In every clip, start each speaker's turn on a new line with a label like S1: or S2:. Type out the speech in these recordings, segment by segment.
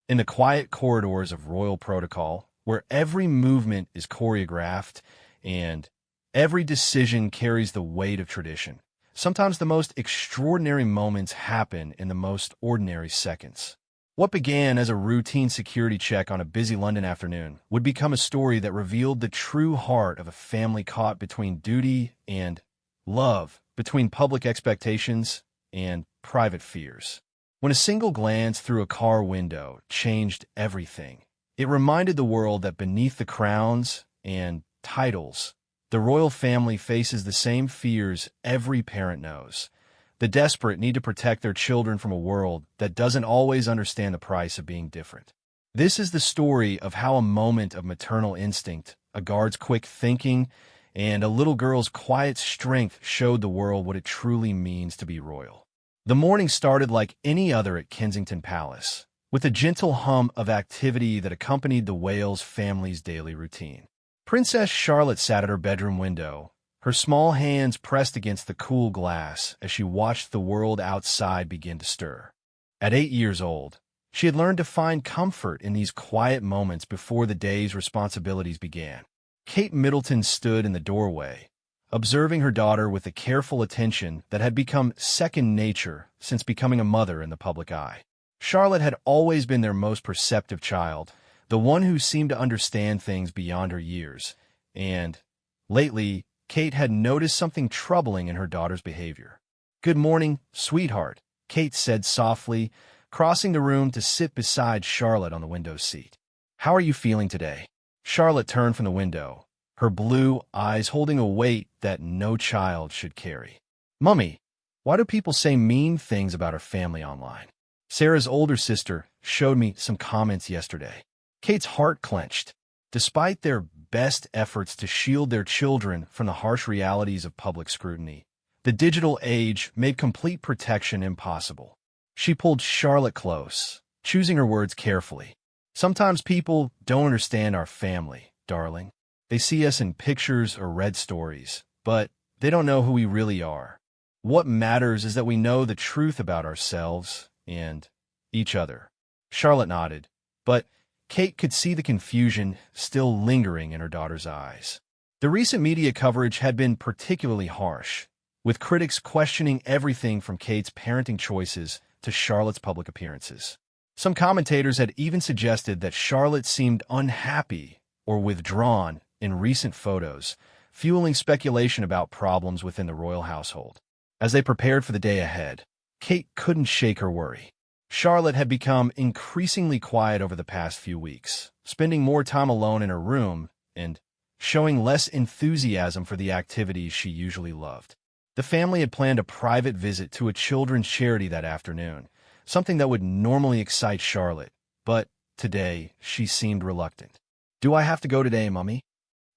S1: In the quiet corridors of royal protocol, where every movement is choreographed and every decision carries the weight of tradition, sometimes the most extraordinary moments happen in the most ordinary seconds. What began as a routine security check on a busy London afternoon would become a story that revealed the true heart of a family caught between duty and love, between public expectations and private fears. When a single glance through a car window changed everything, it reminded the world that beneath the crowns and titles, the royal family faces the same fears every parent knows. The desperate need to protect their children from a world that doesn't always understand the price of being different. This is the story of how a moment of maternal instinct, a guard's quick thinking, and a little girl's quiet strength showed the world what it truly means to be royal. The morning started like any other at Kensington Palace, with a gentle hum of activity that accompanied the Wales family's daily routine. Princess Charlotte sat at her bedroom window, her small hands pressed against the cool glass as she watched the world outside begin to stir. At 8 years old, she had learned to find comfort in these quiet moments before the day's responsibilities began. Kate Middleton stood in the doorway, observing her daughter with a careful attention that had become second nature since becoming a mother in the public eye. Charlotte had always been their most perceptive child, the one who seemed to understand things beyond her years, and, lately, Kate had noticed something troubling in her daughter's behavior. "Good morning, sweetheart," Kate said softly, crossing the room to sit beside Charlotte on the window seat. "How are you feeling today?" Charlotte turned from the window, her blue eyes holding a weight that no child should carry. "Mummy, why do people say mean things about our family online? Sarah's older sister showed me some comments yesterday." Kate's heart clenched. Despite their best efforts to shield their children from the harsh realities of public scrutiny, the digital age made complete protection impossible. She pulled Charlotte close, choosing her words carefully. "Sometimes people don't understand our family, darling. They see us in pictures or read stories, but they don't know who we really are. What matters is that we know the truth about ourselves and each other." Charlotte nodded, but Kate could see the confusion still lingering in her daughter's eyes. The recent media coverage had been particularly harsh, with critics questioning everything from Kate's parenting choices to Charlotte's public appearances. Some commentators had even suggested that Charlotte seemed unhappy or withdrawn in recent photos, fueling speculation about problems within the royal household. As they prepared for the day ahead, Kate couldn't shake her worry. Charlotte had become increasingly quiet over the past few weeks, spending more time alone in her room and showing less enthusiasm for the activities she usually loved. The family had planned a private visit to a children's charity that afternoon, something that would normally excite Charlotte, but today she seemed reluctant. "Do I have to go today, Mummy?"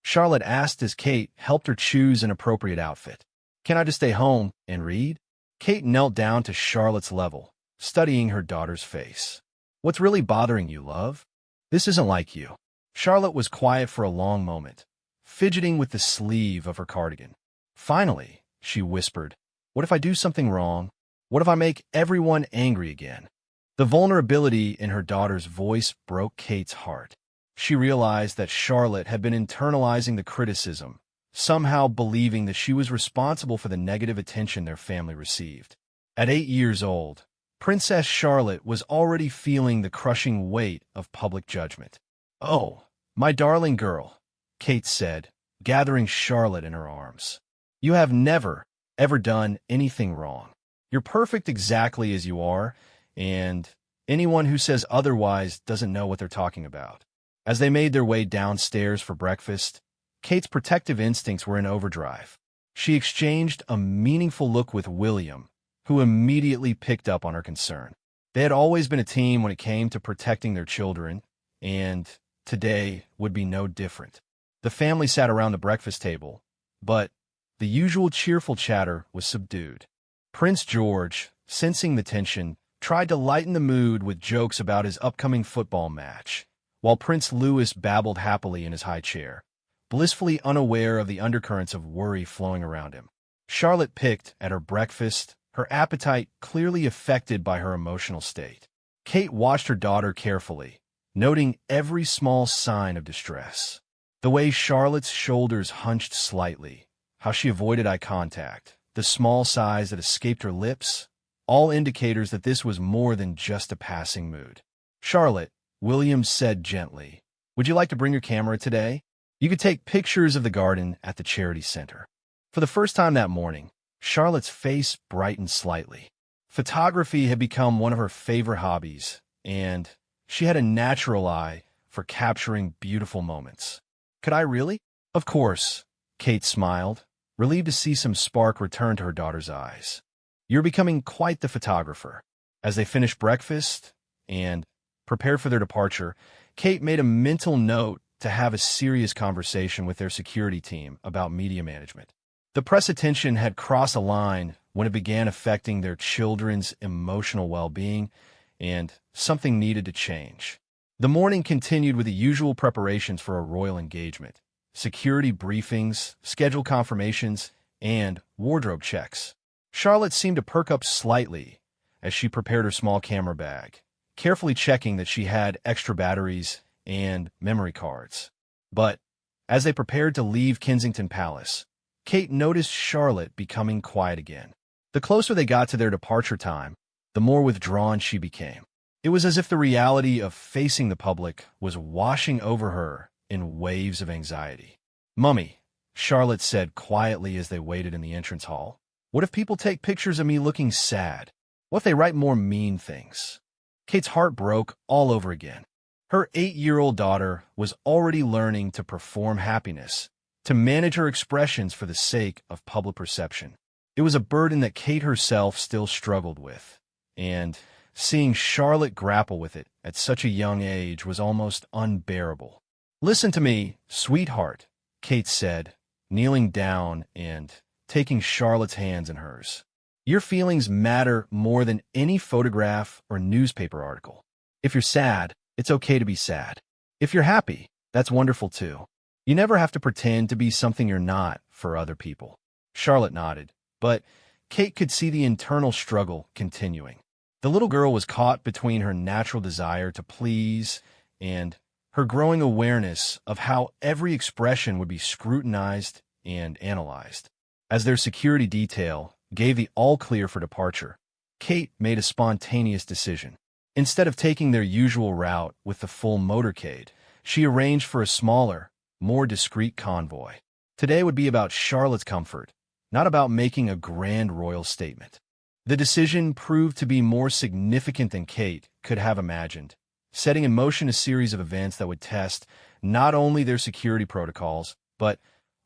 S1: Charlotte asked as Kate helped her choose an appropriate outfit. "Can I just stay home and read?" Kate knelt down to Charlotte's level, studying her daughter's face. "What's really bothering you, love? This isn't like you." Charlotte was quiet for a long moment, fidgeting with the sleeve of her cardigan. Finally, she whispered, "What if I do something wrong? What if I make everyone angry again?" The vulnerability in her daughter's voice broke Kate's heart. She realized that Charlotte had been internalizing the criticism, somehow believing that she was responsible for the negative attention their family received. At 8 years old, Princess Charlotte was already feeling the crushing weight of public judgment. "Oh, my darling girl," Kate said, gathering Charlotte in her arms. "You have never, ever done anything wrong. You're perfect exactly as you are, and anyone who says otherwise doesn't know what they're talking about." As they made their way downstairs for breakfast, Kate's protective instincts were in overdrive. She exchanged a meaningful look with William, who immediately picked up on her concern. They had always been a team when it came to protecting their children, and today would be no different. The family sat around the breakfast table, but the usual cheerful chatter was subdued. Prince George, sensing the tension, tried to lighten the mood with jokes about his upcoming football match, while Prince Louis babbled happily in his high chair, blissfully unaware of the undercurrents of worry flowing around him. Charlotte picked at her breakfast, her appetite clearly affected by her emotional state. Kate watched her daughter carefully, noting every small sign of distress. The way Charlotte's shoulders hunched slightly, how she avoided eye contact, the small sighs that escaped her lips, all indicators that this was more than just a passing mood. "Charlotte," William said gently, "would you like to bring your camera today? You could take pictures of the garden at the charity center." For the first time that morning, Charlotte's face brightened slightly. Photography had become one of her favorite hobbies, and she had a natural eye for capturing beautiful moments. "Could I really?" "Of course," Kate smiled, relieved to see some spark return to her daughter's eyes. "You're becoming quite the photographer." As they finished breakfast and prepared for their departure, Kate made a mental note to have a serious conversation with their security team about media management. The press attention had crossed a line when it began affecting their children's emotional well-being, and something needed to change. The morning continued with the usual preparations for a royal engagement: security briefings, schedule confirmations, and wardrobe checks. Charlotte seemed to perk up slightly as she prepared her small camera bag, carefully checking that she had extra batteries and memory cards. But as they prepared to leave Kensington Palace, Kate noticed Charlotte becoming quiet again. The closer they got to their departure time, the more withdrawn she became. It was as if the reality of facing the public was washing over her in waves of anxiety. "Mummy," Charlotte said quietly as they waited in the entrance hall, "what if people take pictures of me looking sad? What if they write more mean things?" Kate's heart broke all over again. Her 8-year-old daughter was already learning to perform happiness, to manage her expressions for the sake of public perception. It was a burden that Kate herself still struggled with, and seeing Charlotte grapple with it at such a young age was almost unbearable. "Listen to me, sweetheart," Kate said, kneeling down and taking Charlotte's hands in hers. "Your feelings matter more than any photograph or newspaper article. If you're sad, it's okay to be sad. If you're happy, that's wonderful too. You never have to pretend to be something you're not for other people." Charlotte nodded, but Kate could see the internal struggle continuing. The little girl was caught between her natural desire to please and her growing awareness of how every expression would be scrutinized and analyzed. As their security detail gave the all-clear for departure, Kate made a spontaneous decision. Instead of taking their usual route with the full motorcade, she arranged for a smaller, more discreet convoy. Today would be about Charlotte's comfort, not about making a grand royal statement. The decision proved to be more significant than Kate could have imagined, setting in motion a series of events that would test not only their security protocols, but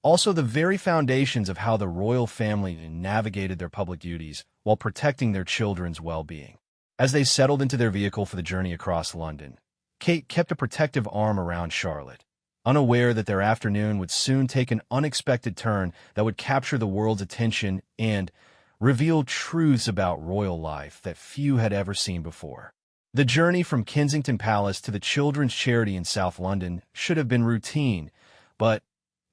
S1: also the very foundations of how the royal family navigated their public duties while protecting their children's well-being. As they settled into their vehicle for the journey across London, Kate kept a protective arm around Charlotte, unaware that their afternoon would soon take an unexpected turn that would capture the world's attention and reveal truths about royal life that few had ever seen before. The journey from Kensington Palace to the children's charity in South London should have been routine, but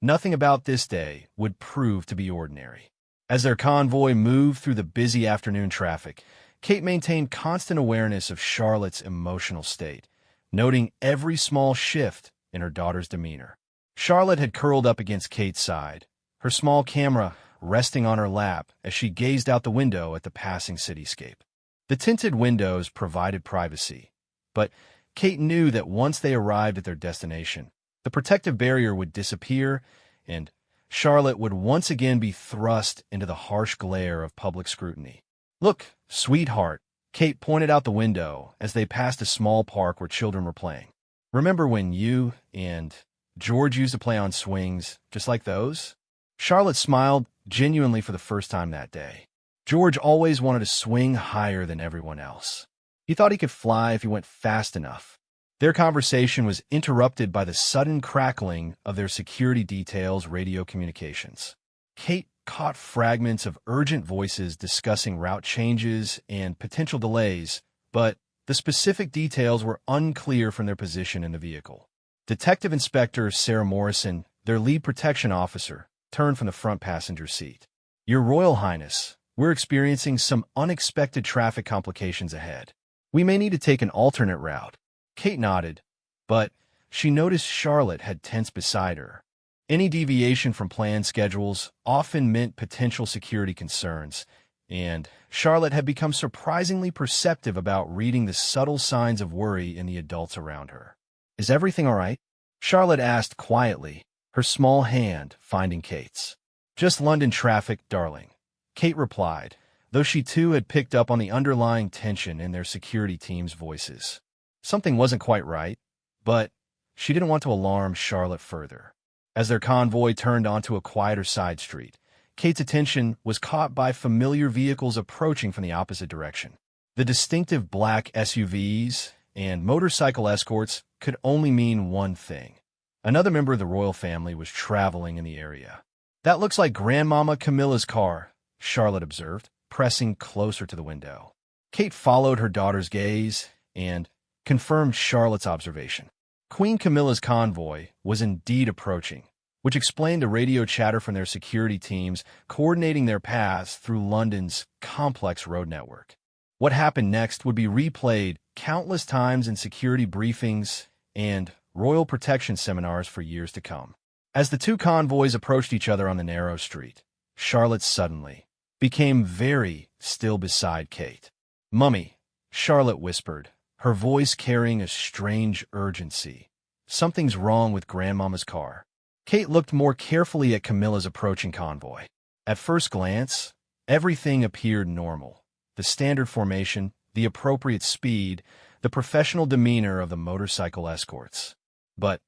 S1: nothing about this day would prove to be ordinary. As their convoy moved through the busy afternoon traffic, Kate maintained constant awareness of Charlotte's emotional state, noting every small shift in her daughter's demeanor. Charlotte had curled up against Kate's side, her small camera resting on her lap as she gazed out the window at the passing cityscape. The tinted windows provided privacy, but Kate knew that once they arrived at their destination, the protective barrier would disappear and Charlotte would once again be thrust into the harsh glare of public scrutiny. "Look, sweetheart," Kate pointed out the window as they passed a small park where children were playing. "Remember when you and George used to play on swings just like those?" Charlotte smiled genuinely for the first time that day. George always wanted to swing higher than everyone else. He thought he could fly if he went fast enough. Their conversation was interrupted by the sudden crackling of their security detail's radio communications. Kate caught fragments of urgent voices discussing route changes and potential delays, but the specific details were unclear from their position in the vehicle. Detective Inspector Sarah Morrison, their lead protection officer, turned from the front passenger seat. "Your Royal Highness, we're experiencing some unexpected traffic complications ahead." We may need to take an alternate route. Kate nodded, but she noticed Charlotte had tensed beside her. Any deviation from planned schedules often meant potential security concerns, and Charlotte had become surprisingly perceptive about reading the subtle signs of worry in the adults around her. "Is everything all right?" Charlotte asked quietly, her small hand finding Kate's. "Just London traffic, darling," Kate replied, though she too had picked up on the underlying tension in their security team's voices. Something wasn't quite right, but she didn't want to alarm Charlotte further. As their convoy turned onto a quieter side street, Kate's attention was caught by familiar vehicles approaching from the opposite direction. The distinctive black SUVs and motorcycle escorts could only mean one thing. Another member of the royal family was traveling in the area. "That looks like Grandmama Camilla's car," Charlotte observed, pressing closer to the window. Kate followed her daughter's gaze and confirmed Charlotte's observation. Queen Camilla's convoy was indeed approaching, which explained the radio chatter from their security teams coordinating their paths through London's complex road network. What happened next would be replayed countless times in security briefings and royal protection seminars for years to come. As the two convoys approached each other on the narrow street, Charlotte suddenly became very still beside Kate. "Mummy," Charlotte whispered, her voice carrying a strange urgency. "Something's wrong with Grandmama's car." Kate looked more carefully at Camilla's approaching convoy. At first glance, everything appeared normal. The standard formation, the appropriate speed, the professional demeanor of the motorcycle escorts. But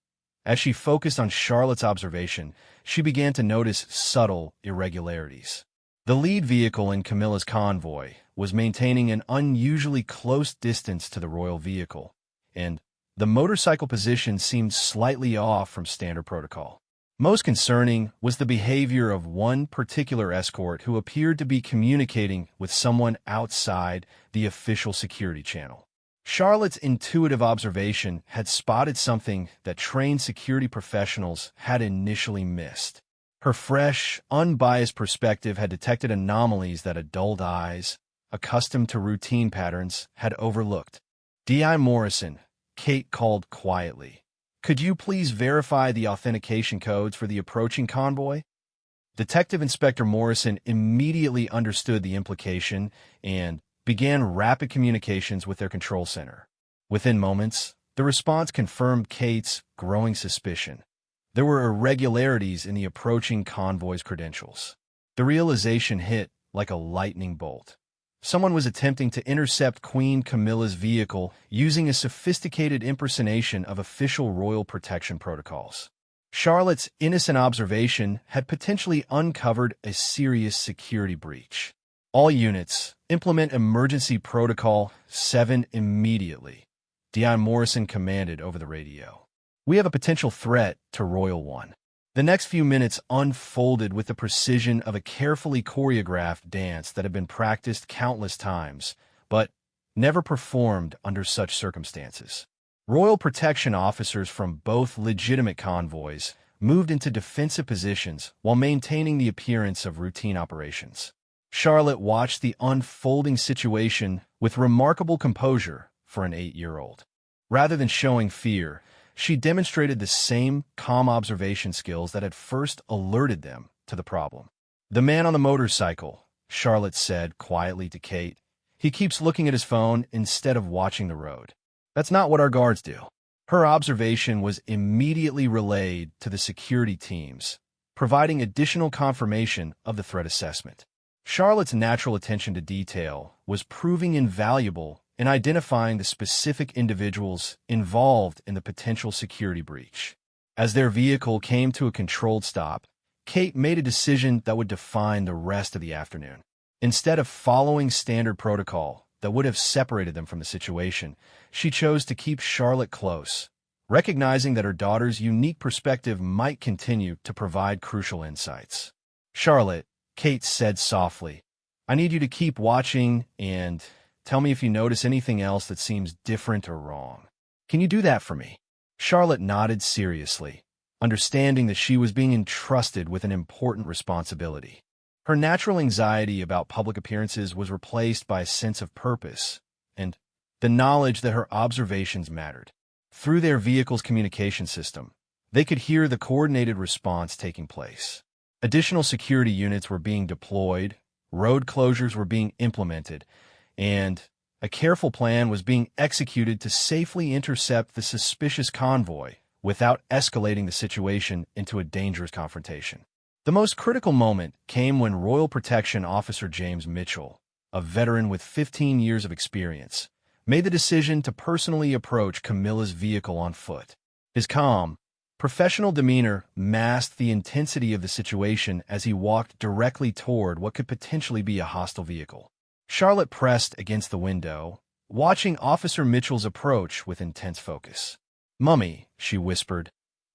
S1: as she focused on Charlotte's observation, she began to notice subtle irregularities. The lead vehicle in Camilla's convoy was maintaining an unusually close distance to the royal vehicle, and the motorcycle position seemed slightly off from standard protocol. Most concerning was the behavior of one particular escort who appeared to be communicating with someone outside the official security channel. Charlotte's intuitive observation had spotted something that trained security professionals had initially missed. Her fresh, unbiased perspective had detected anomalies that dulled eyes, accustomed to routine patterns, had overlooked. "D.I. Morrison," Kate called quietly. "Could you please verify the authentication codes for the approaching convoy?" Detective Inspector Morrison immediately understood the implication and began rapid communications with their control center. Within moments, the response confirmed Kate's growing suspicion. There were irregularities in the approaching convoy's credentials. The realization hit like a lightning bolt. Someone was attempting to intercept Queen Camilla's vehicle using a sophisticated impersonation of official royal protection protocols. Charlotte's innocent observation had potentially uncovered a serious security breach. "All units, implement emergency protocol 7 immediately," D.I. Morrison commanded over the radio. "We have a potential threat to Royal One." The next few minutes unfolded with the precision of a carefully choreographed dance that had been practiced countless times, but never performed under such circumstances. Royal protection officers from both legitimate convoys moved into defensive positions while maintaining the appearance of routine operations. Charlotte watched the unfolding situation with remarkable composure for an 8-year-old. Rather than showing fear, she demonstrated the same calm observation skills that had first alerted them to the problem. "The man on the motorcycle," Charlotte said quietly to Kate. "He keeps looking at his phone instead of watching the road. That's not what our guards do." Her observation was immediately relayed to the security teams, providing additional confirmation of the threat assessment. Charlotte's natural attention to detail was proving invaluable in identifying the specific individuals involved in the potential security breach. As their vehicle came to a controlled stop, Kate made a decision that would define the rest of the afternoon. Instead of following standard protocol that would have separated them from the situation, she chose to keep Charlotte close, recognizing that her daughter's unique perspective might continue to provide crucial insights. "Charlotte," Kate said softly, "I need you to keep watching and tell me if you notice anything else that seems different or wrong. Can you do that for me?" Charlotte nodded seriously, understanding that she was being entrusted with an important responsibility. Her natural anxiety about public appearances was replaced by a sense of purpose, and the knowledge that her observations mattered. Through their vehicle's communication system, they could hear the coordinated response taking place. Additional security units were being deployed, road closures were being implemented, and a careful plan was being executed to safely intercept the suspicious convoy without escalating the situation into a dangerous confrontation. The most critical moment came when Royal Protection Officer James Mitchell, a veteran with 15 years of experience, made the decision to personally approach Camilla's vehicle on foot. His calm, professional demeanor masked the intensity of the situation as he walked directly toward what could potentially be a hostile vehicle. Charlotte pressed against the window, watching Officer Mitchell's approach with intense focus. "Mummy," she whispered,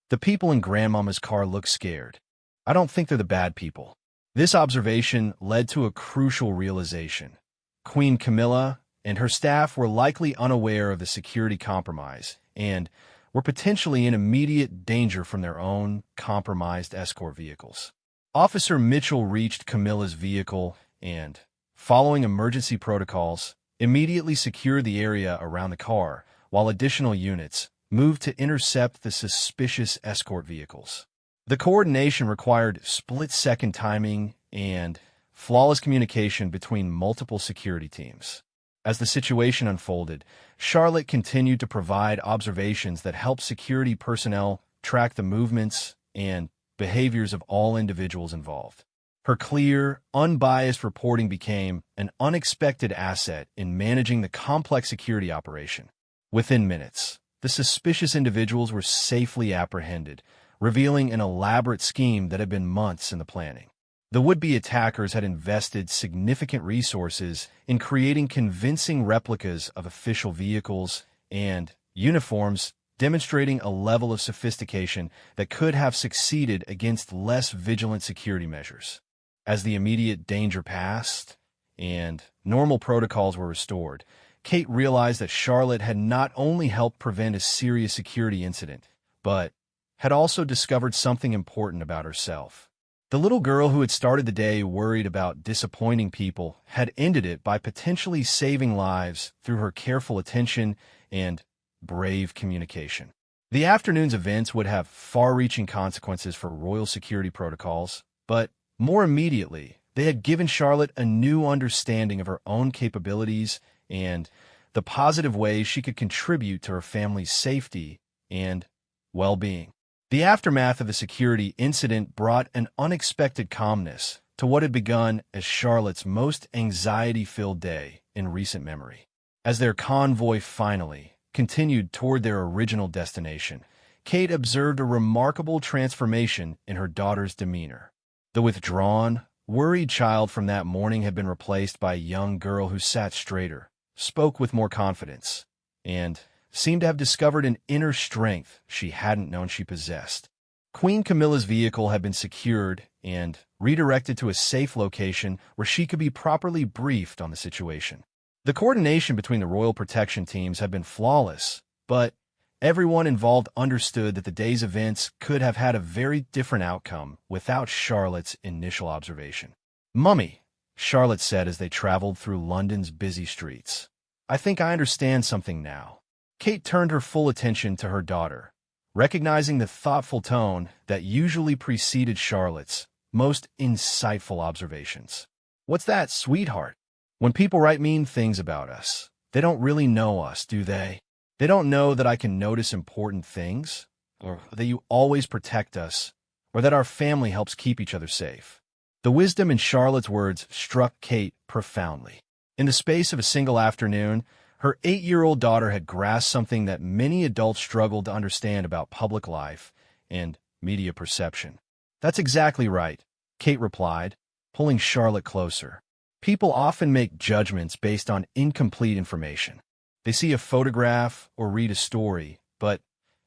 S1: "the people in Grandmama's car look scared. I don't think they're the bad people." This observation led to a crucial realization. Queen Camilla and her staff were likely unaware of the security compromise and were potentially in immediate danger from their own compromised escort vehicles. Officer Mitchell reached Camilla's vehicle and, following emergency protocols, immediately secured the area around the car, while additional units moved to intercept the suspicious escort vehicles. The coordination required split-second timing and flawless communication between multiple security teams. As the situation unfolded, Charlotte continued to provide observations that helped security personnel track the movements and behaviors of all individuals involved. Her clear, unbiased reporting became an unexpected asset in managing the complex security operation. Within minutes, the suspicious individuals were safely apprehended, revealing an elaborate scheme that had been months in the planning. The would-be attackers had invested significant resources in creating convincing replicas of official vehicles and uniforms, demonstrating a level of sophistication that could have succeeded against less vigilant security measures. As the immediate danger passed and normal protocols were restored, Kate realized that Charlotte had not only helped prevent a serious security incident, but had also discovered something important about herself. The little girl who had started the day worried about disappointing people had ended it by potentially saving lives through her careful attention and brave communication. The afternoon's events would have far-reaching consequences for royal security protocols, but more immediately, they had given Charlotte a new understanding of her own capabilities and the positive ways she could contribute to her family's safety and well-being. The aftermath of the security incident brought an unexpected calmness to what had begun as Charlotte's most anxiety-filled day in recent memory. As their convoy finally continued toward their original destination, Kate observed a remarkable transformation in her daughter's demeanor. The withdrawn, worried child from that morning had been replaced by a young girl who sat straighter, spoke with more confidence, and seemed to have discovered an inner strength she hadn't known she possessed. Queen Camilla's vehicle had been secured and redirected to a safe location where she could be properly briefed on the situation. The coordination between the royal protection teams had been flawless, but everyone involved understood that the day's events could have had a very different outcome without Charlotte's initial observation. "Mummy," Charlotte said as they traveled through London's busy streets, "I think I understand something now." Kate turned her full attention to her daughter, recognizing the thoughtful tone that usually preceded Charlotte's most insightful observations. "What's that, sweetheart? When people write mean things about us, they don't really know us, do they? They don't know that I can notice important things, or that you always protect us, or that our family helps keep each other safe." The wisdom in Charlotte's words struck Kate profoundly. In the space of a single afternoon, her 8-year-old daughter had grasped something that many adults struggled to understand about public life and media perception. "That's exactly right," Kate replied, pulling Charlotte closer. "People often make judgments based on incomplete information. They see a photograph or read a story, but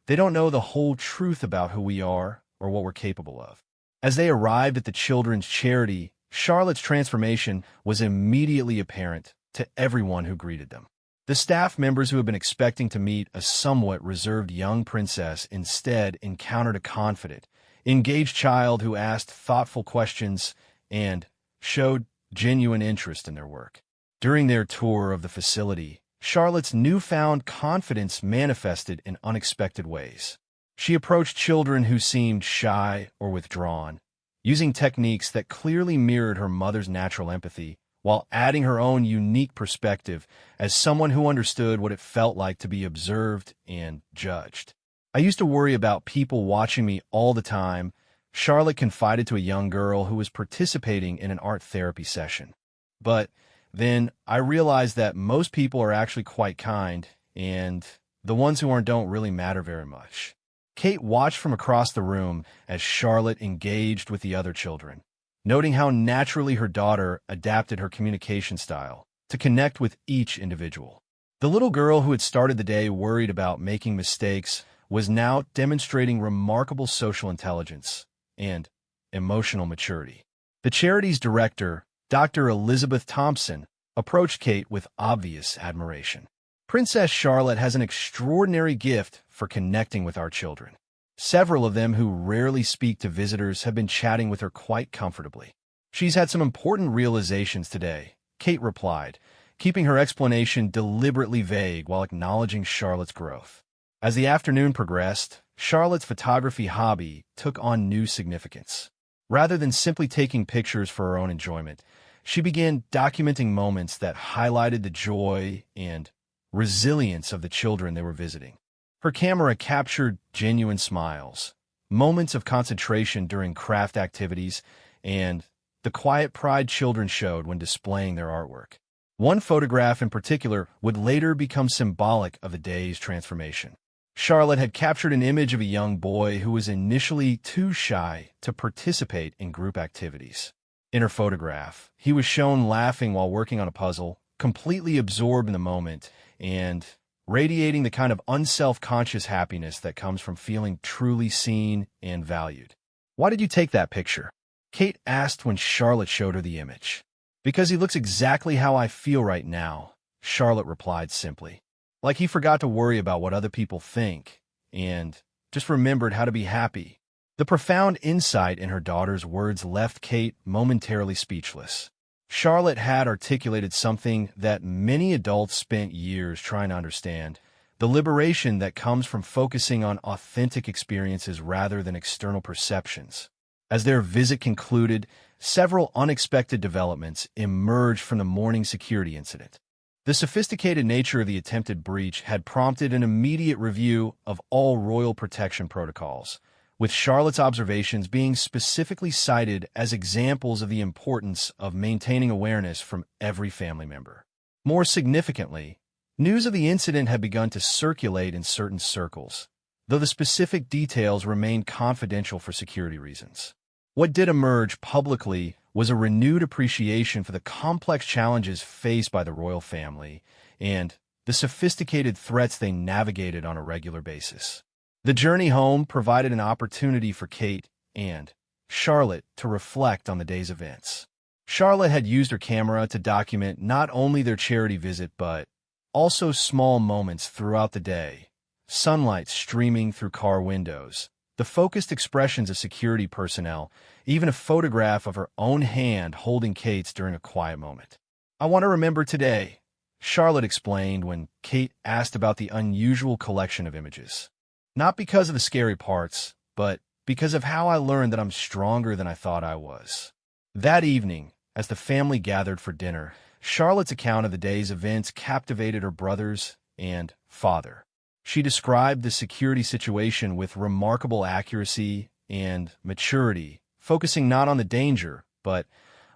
S1: they don't know the whole truth about who we are or what we're capable of." As they arrived at the children's charity, Charlotte's transformation was immediately apparent to everyone who greeted them. The staff members who had been expecting to meet a somewhat reserved young princess instead encountered a confident, engaged child who asked thoughtful questions and showed genuine interest in their work. During their tour of the facility, Charlotte's newfound confidence manifested in unexpected ways. She approached children who seemed shy or withdrawn, using techniques that clearly mirrored her mother's natural empathy, while adding her own unique perspective as someone who understood what it felt like to be observed and judged. I used to worry about people watching me all the time, Charlotte confided to a young girl who was participating in an art therapy session. But then I realized that most people are actually quite kind, and the ones who aren't don't really matter very much. Kate watched from across the room as Charlotte engaged with the other children, noting how naturally her daughter adapted her communication style to connect with each individual. The little girl who had started the day worried about making mistakes was now demonstrating remarkable social intelligence and emotional maturity. The charity's director, Dr. Elizabeth Thompson, approached Kate with obvious admiration. Princess Charlotte has an extraordinary gift for connecting with our children. Several of them who rarely speak to visitors have been chatting with her quite comfortably. She's had some important realizations today, Kate replied, keeping her explanation deliberately vague while acknowledging Charlotte's growth. As the afternoon progressed, Charlotte's photography hobby took on new significance. Rather than simply taking pictures for her own enjoyment, she began documenting moments that highlighted the joy and resilience of the children they were visiting. Her camera captured genuine smiles, moments of concentration during craft activities, and the quiet pride children showed when displaying their artwork. One photograph in particular would later become symbolic of the day's transformation. Charlotte had captured an image of a young boy who was initially too shy to participate in group activities. In her photograph, he was shown laughing while working on a puzzle, completely absorbed in the moment, and radiating the kind of unself-conscious happiness that comes from feeling truly seen and valued. "Why did you take that picture?" Kate asked when Charlotte showed her the image. "Because he looks exactly how I feel right now," Charlotte replied simply. Like he forgot to worry about what other people think, and just remembered how to be happy. The profound insight in her daughter's words left Kate momentarily speechless. Charlotte had articulated something that many adults spent years trying to understand: the liberation that comes from focusing on authentic experiences rather than external perceptions. As their visit concluded, several unexpected developments emerged from the morning security incident. The sophisticated nature of the attempted breach had prompted an immediate review of all royal protection protocols, with Charlotte's observations being specifically cited as examples of the importance of maintaining awareness from every family member. More significantly, news of the incident had begun to circulate in certain circles, though the specific details remained confidential for security reasons. What did emerge publicly was a renewed appreciation for the complex challenges faced by the royal family and the sophisticated threats they navigated on a regular basis. The journey home provided an opportunity for Kate and Charlotte to reflect on the day's events. Charlotte had used her camera to document not only their charity visit but also small moments throughout the day: sunlight streaming through car windows, the focused expressions of security personnel, even a photograph of her own hand holding Kate's during a quiet moment. "I want to remember today," Charlotte explained when Kate asked about the unusual collection of images. "Not because of the scary parts, but because of how I learned that I'm stronger than I thought I was." That evening, as the family gathered for dinner, Charlotte's account of the day's events captivated her brothers and father. She described the security situation with remarkable accuracy and maturity, focusing not on the danger, but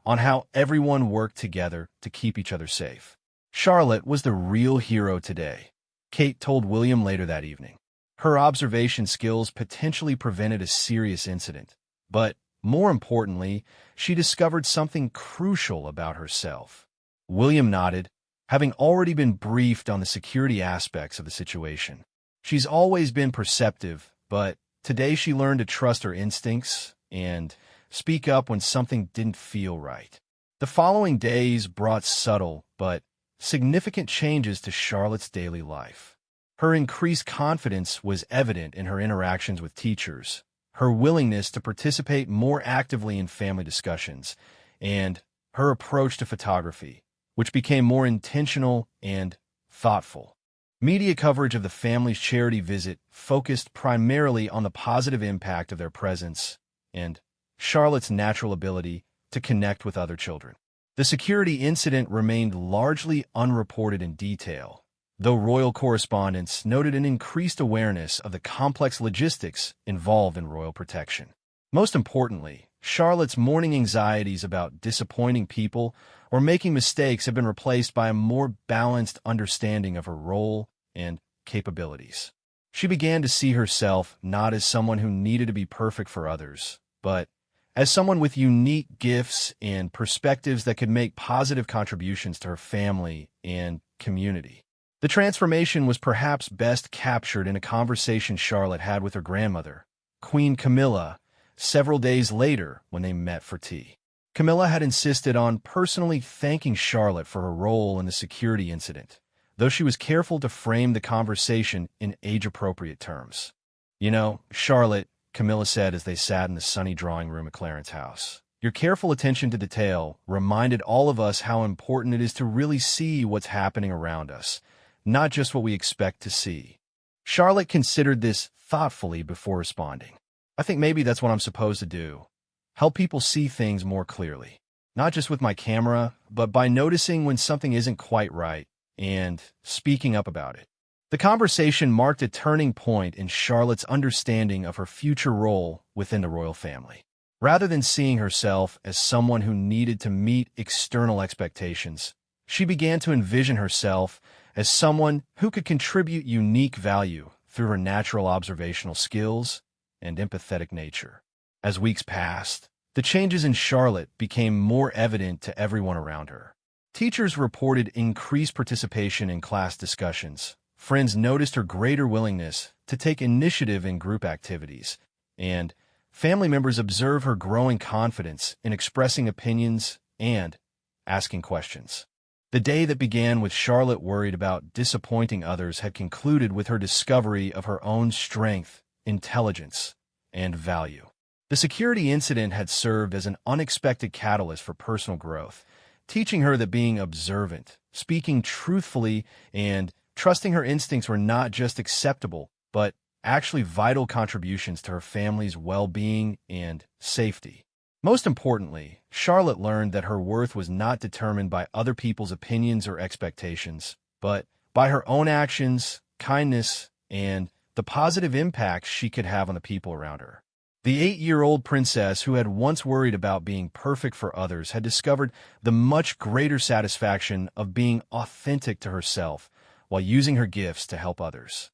S1: on how everyone worked together to keep each other safe. Charlotte was the real hero today, Kate told William later that evening. Her observation skills potentially prevented a serious incident, but more importantly, she discovered something crucial about herself. William nodded, having already been briefed on the security aspects of the situation. She's always been perceptive, but today she learned to trust her instincts and speak up when something didn't feel right. The following days brought subtle but significant changes to Charlotte's daily life. Her increased confidence was evident in her interactions with teachers, her willingness to participate more actively in family discussions, and her approach to photography, which became more intentional and thoughtful. Media coverage of the family's charity visit focused primarily on the positive impact of their presence and Charlotte's natural ability to connect with other children. The security incident remained largely unreported in detail, though royal correspondents noted an increased awareness of the complex logistics involved in royal protection. Most importantly, Charlotte's mourning anxieties about disappointing people or making mistakes have been replaced by a more balanced understanding of her role and capabilities. She began to see herself not as someone who needed to be perfect for others, but as someone with unique gifts and perspectives that could make positive contributions to her family and community. The transformation was perhaps best captured in a conversation Charlotte had with her grandmother, Queen Camilla, several days later when they met for tea. Camilla had insisted on personally thanking Charlotte for her role in the security incident, though she was careful to frame the conversation in age-appropriate terms. "You know, Charlotte," Camilla said as they sat in the sunny drawing room at Clarence's house, "your careful attention to detail reminded all of us how important it is to really see what's happening around us, not just what we expect to see." Charlotte considered this thoughtfully before responding. "I think maybe that's what I'm supposed to do. Help people see things more clearly. Not just with my camera, but by noticing when something isn't quite right and speaking up about it." The conversation marked a turning point in Charlotte's understanding of her future role within the royal family. Rather than seeing herself as someone who needed to meet external expectations, she began to envision herself as someone who could contribute unique value through her natural observational skills and empathetic nature. As weeks passed, the changes in Charlotte became more evident to everyone around her. Teachers reported increased participation in class discussions. Friends noticed her greater willingness to take initiative in group activities, and family members observed her growing confidence in expressing opinions and asking questions. The day that began with Charlotte worried about disappointing others had concluded with her discovery of her own strength, intelligence, and value. The security incident had served as an unexpected catalyst for personal growth, teaching her that being observant, speaking truthfully, and trusting her instincts were not just acceptable, but actually vital contributions to her family's well-being and safety. Most importantly, Charlotte learned that her worth was not determined by other people's opinions or expectations, but by her own actions, kindness, and the positive impact she could have on the people around her. The 8-year-old princess who had once worried about being perfect for others had discovered the much greater satisfaction of being authentic to herself while using her gifts to help others.